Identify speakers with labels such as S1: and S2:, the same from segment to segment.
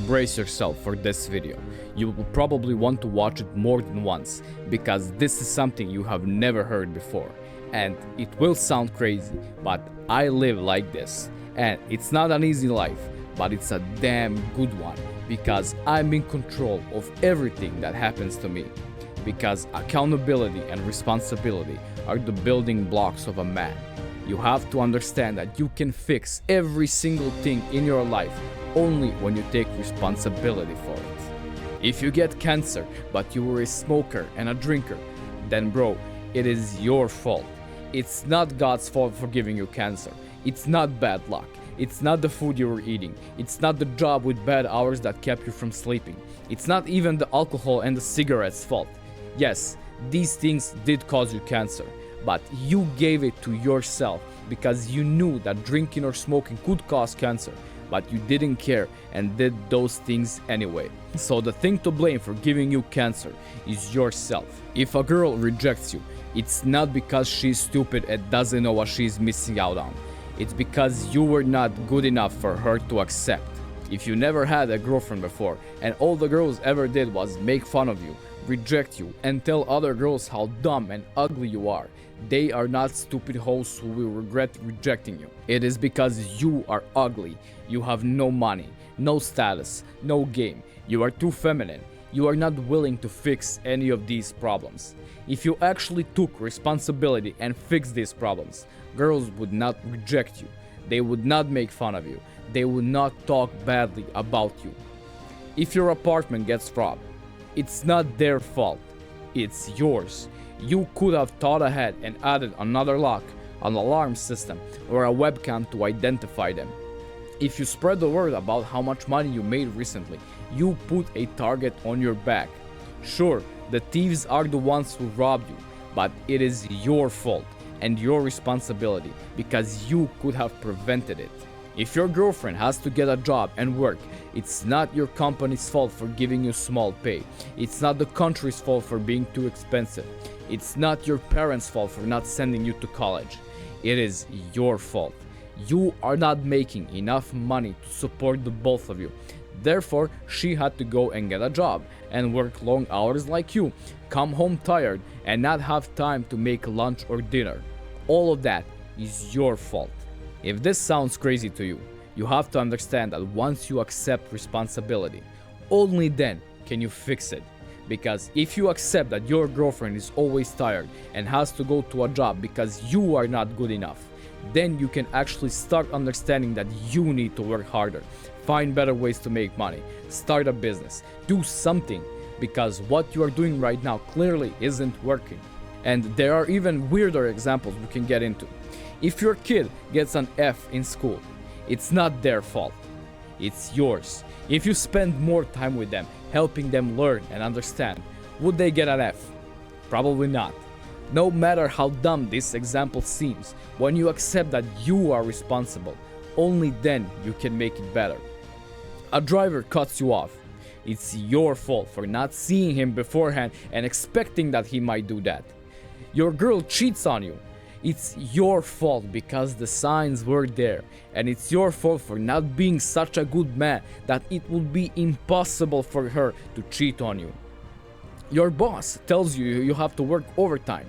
S1: brace yourself for this video. You will probably want to watch it more than once, because this is something you have never heard before. And it will sound crazy, but I live like this. And it's not an easy life, but it's a damn good one, because I'm in control of everything that happens to me. Because accountability and responsibility are the building blocks of a man. You have to understand that you can fix every single thing in your life only when you take responsibility for it. If you get cancer, but you were a smoker and a drinker, then bro, it is your fault. It's not God's fault for giving you cancer. It's not bad luck. It's not the food you were eating. It's not the job with bad hours that kept you from sleeping. It's not even the alcohol and the cigarettes' fault. Yes, these things did cause you cancer, but you gave it to yourself because you knew that drinking or smoking could cause cancer, but you didn't care and did those things anyway. So the thing to blame for giving you cancer is yourself. If a girl rejects you, it's not because she's stupid and doesn't know what she's missing out on. It's because you were not good enough for her to accept. If you never had a girlfriend before and all the girls ever did was make fun of you, reject you, and tell other girls how dumb and ugly you are, they are not stupid hoes who will regret rejecting you. It is because you are ugly. You have no money, no status, no game. You are too feminine. You are not willing to fix any of these problems. If you actually took responsibility and fixed these problems, girls would not reject you. They would not make fun of you. They would not talk badly about you. If your apartment gets robbed, it's not their fault. It's yours. You could have thought ahead and added another lock, an alarm system, or a webcam to identify them. If you spread the word about how much money you made recently, you put a target on your back. Sure, the thieves are the ones who robbed you, but it is your fault and your responsibility because you could have prevented it. If your girlfriend has to get a job and work, it's not your company's fault for giving you small pay. It's not the country's fault for being too expensive. It's not your parents' fault for not sending you to college. It is your fault. You are not making enough money to support the both of you. Therefore, she had to go and get a job and work long hours like you, come home tired and not have time to make lunch or dinner. All of that is your fault. If this sounds crazy to you, you have to understand that once you accept responsibility, only then can you fix it. Because if you accept that your girlfriend is always tired and has to go to a job because you are not good enough, then you can actually start understanding that you need to work harder, find better ways to make money, start a business, do something, because what you are doing right now clearly isn't working. And there are even weirder examples we can get into. If your kid gets an F in school, it's not their fault. It's yours. If you spend more time with them, helping them learn and understand, would they get an F? Probably not. No matter how dumb this example seems, when you accept that you are responsible, only then you can make it better. A driver cuts you off. It's your fault for not seeing him beforehand and expecting that he might do that. Your girl cheats on you. It's your fault because the signs were there, and it's your fault for not being such a good man that it would be impossible for her to cheat on you. Your boss tells you you have to work overtime.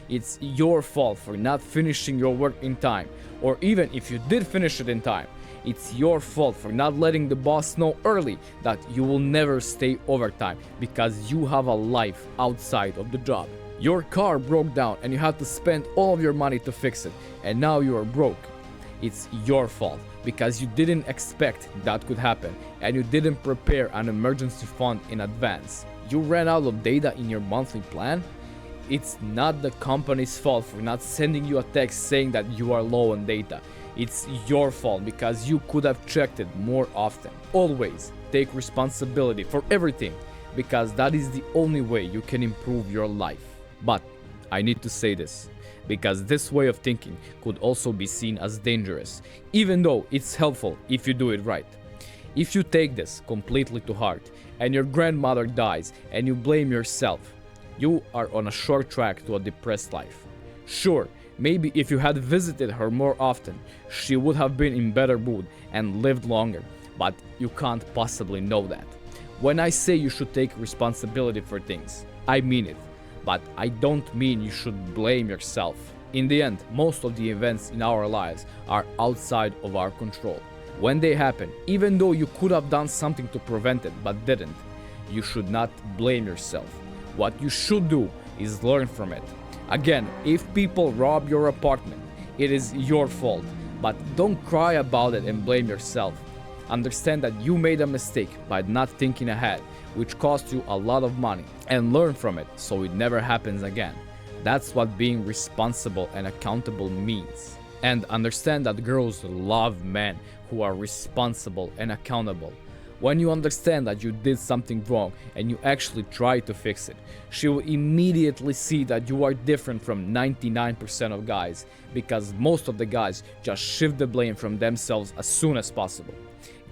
S1: It's your fault for not finishing your work in time, or even if you did finish it in time, it's your fault for not letting the boss know early that you will never stay overtime because you have a life outside of the job. Your car broke down and you had to spend all of your money to fix it, and now you are broke. It's your fault because you didn't expect that could happen and you didn't prepare an emergency fund in advance. You ran out of data in your monthly plan? It's not the company's fault for not sending you a text saying that you are low on data. It's your fault because you could have checked it more often. Always take responsibility for everything because that is the only way you can improve your life. But I need to say this, because this way of thinking could also be seen as dangerous, even though it's helpful if you do it right. If you take this completely to heart and your grandmother dies and you blame yourself, you are on a short track to a depressed life. Sure, maybe if you had visited her more often, she would have been in better mood and lived longer. but you can't possibly know that. When I say you should take responsibility for things, I mean it, but I don't mean you should blame yourself. In the end, most of the events in our lives are outside of our control. When they happen, even though you could have done something to prevent it but didn't, you should not blame yourself. What you should do is learn from it. Again, if people rob your apartment, it is your fault, but don't cry about it and blame yourself. Understand that you made a mistake by not thinking ahead, which cost you a lot of money, and learn from it so it never happens again. That's what being responsible and accountable means. And understand that girls love men who are responsible and accountable. When you understand that you did something wrong and you actually try to fix it, she will immediately see that you are different from 99% of guys, because most of the guys just shift the blame from themselves as soon as possible.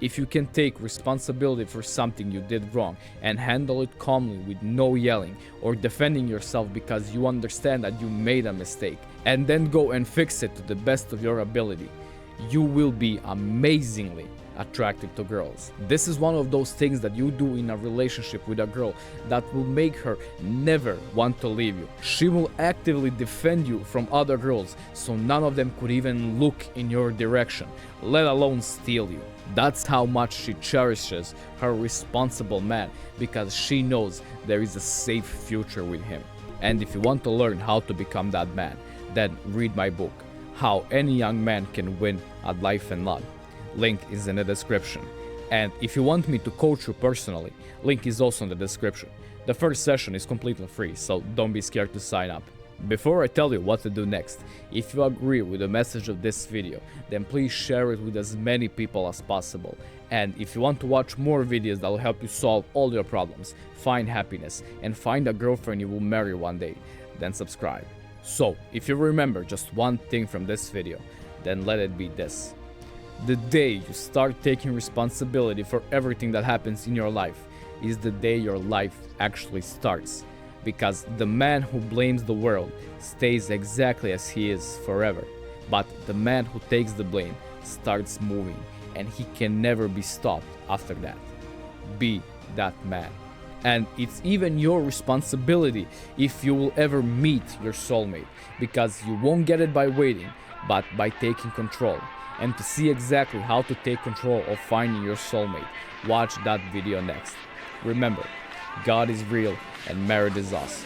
S1: If you can take responsibility for something you did wrong and handle it calmly with no yelling or defending yourself because you understand that you made a mistake, and then go and fix it to the best of your ability, you will be amazingly attractive to girls. This is one of those things that you do in a relationship with a girl that will make her never want to leave you. She will actively defend you from other girls, so none of them could even look in your direction, let alone steal you. That's how much she cherishes her responsible man, because she knows there is a safe future with him. And if you want to learn how to become that man, then read my book, How Any Young Man Can Win at Life and Love. Link is in the description. And if you want me to coach you personally, link is also in the description. The first session is completely free, so don't be scared to sign up. Before I tell you what to do next, if you agree with the message of this video, then please share it with as many people as possible. And if you want to watch more videos that will help you solve all your problems, find happiness, and find a girlfriend you will marry one day, then subscribe. So, if you remember just one thing from this video, then let it be this. The day you start taking responsibility for everything that happens in your life is the day your life actually starts. Because the man who blames the world stays exactly as he is forever. But the man who takes the blame starts moving, and he can never be stopped after that. Be that man. And it's even your responsibility if you will ever meet your soulmate, because you won't get it by waiting, but by taking control. And to see exactly how to take control of finding your soulmate, watch that video next. Remember, God is real and marriage is us.